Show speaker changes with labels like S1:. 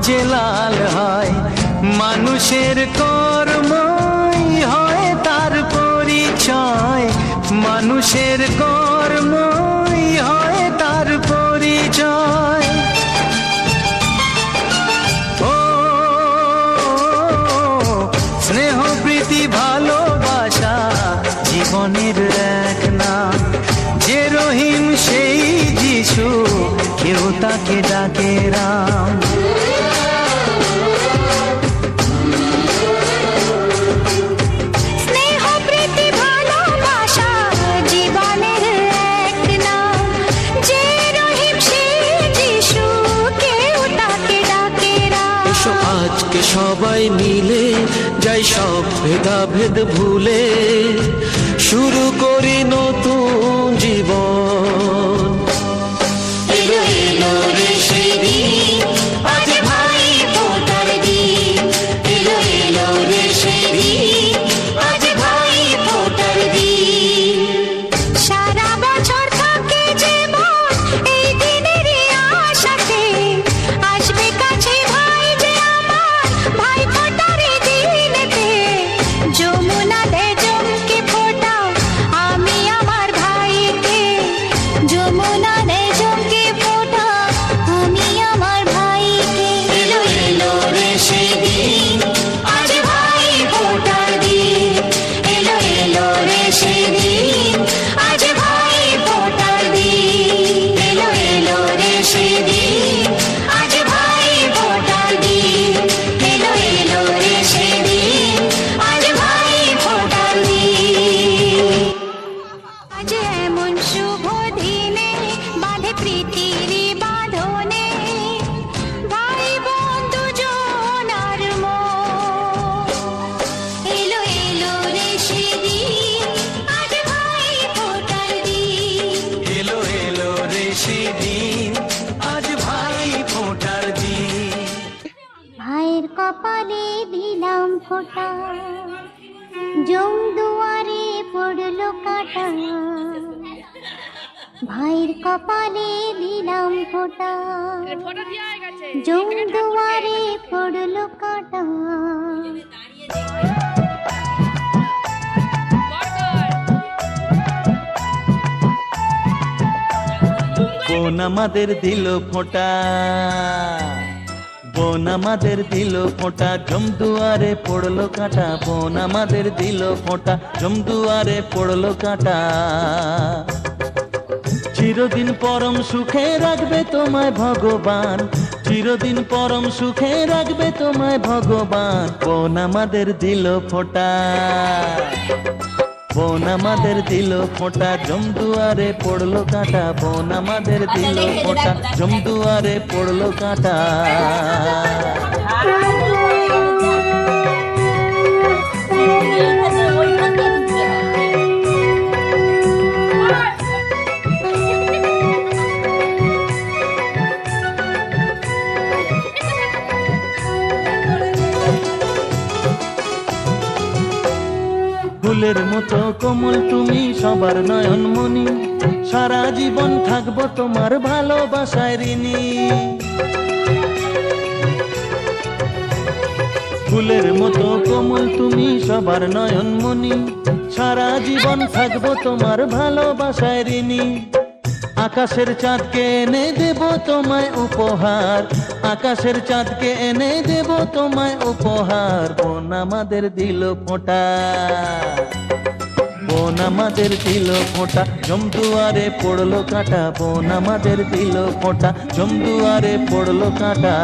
S1: যে লাল হয়, মানুষের কর্মই হয় তার পরিচয়, মানুষের কর্মই হয় তার পরিচয়। ও স্নেহ প্রীতি ভালোবাসা জীবনের এক নাম, যে রহিম সেই যিশু, কেউ তাকে ডাকে রাম।
S2: স্নেহ প্রীতি ভালোবাসা জীবনের এক নাম, যে রহিম সেই যিশু, কেউ তাকে ডাকে রাম।
S3: এসো আজকে সবাই মিলে যাই সব ভেদাভেদ ভুলে, শুরু করি নতুন জীবন। এলো এলো রে সেই দিন, আজ ভাই ফোঁটার দিন। এলো এলো রে সেই দিন, আজ ভাই ফোঁটার দিন।
S2: সারা বছর থাকে জীবন এই দিনেরই আশাতে, আসবে কাছে ভাই যে আমার, ভাই ফোঁটার দিনেতে। যমুনা দে জমকে ফোঁটা আমি আমার ভাইকে, যমুনা দে জমকে ফোঁটা আমি আমার ভাইকে।
S3: এলো এলো রে সেই দিন, আজ ভাই ফোঁটার দিন। এলো এলো রে সেই দিন, আজ ভাই ফোঁটার দিন। এলো এলো রে সেই দিন, আজ ভাই ফোঁটার দিন। এলো এলো রে সেই দিন, আজ ভাই ফোঁটার দিন।
S2: আজ এমন শুভ দিনে বাঁধে প্রীতির বাঁধনে, ভাই বন্ধু জনার মন। এলো এলো রে সেদিন, আজ ভাই ফোঁটার দিন।
S1: এলো এলো রে সেদিন, আজ ভাই ফোঁটার দিন।
S2: ভাইয়ের কপালে দিলাম ফোঁটা, জম দুয়ারে পড়লো কাটা। ভাইয়ের কপালে দিলাম ফোঁটা, জম দুয়ারে পড়লো কাটা।
S1: বোন আমাদের দিল ফোঁটা, বোন আমাদের দিল ফোঁটা, জমদুয়ারে পড়লো কাঁটা। বোন আমাদের দিল ফোঁটা, জমদুয়ারে পড়লো কাঁটা। চিরদিন পরম সুখে রাখবে তোমায় ভগবান, চিরদিন পরম সুখে রাখবে তোমায় ভগবান। বোন আমাদের দিল ফোঁটা, বোন আমাদের দিল ফোঁটা, জমদুয়ারে পড়লো কাঁটা। বোন আমাদের দিল ফোঁটা, জমদুয়ারে পড়লো কাঁটা। ফুলের মতো কোমল তুমি সবার নয়নমণি, সারা জীবন থাকবো তোমার ভালোবাসায় ঋণী। ফুলের মতো কোমল তুমি সবার নয়নমণি, সারা জীবন থাকবো তোমার ভালোবাসায় ঋণী। আকাশের চাঁদকে এনে দেব তোমায় উপহার, আকাশের চাঁদকে এনে দেব তোমায় উপহার। বোন আমাদের দিল ফোঁটা, বোন আমাদের দিল ফোঁটা, জমদুয়ারে পড়লো কাঁটা। বোন আমাদের দিল ফোঁটা, জমদুয়ারে পড়লো কাঁটা।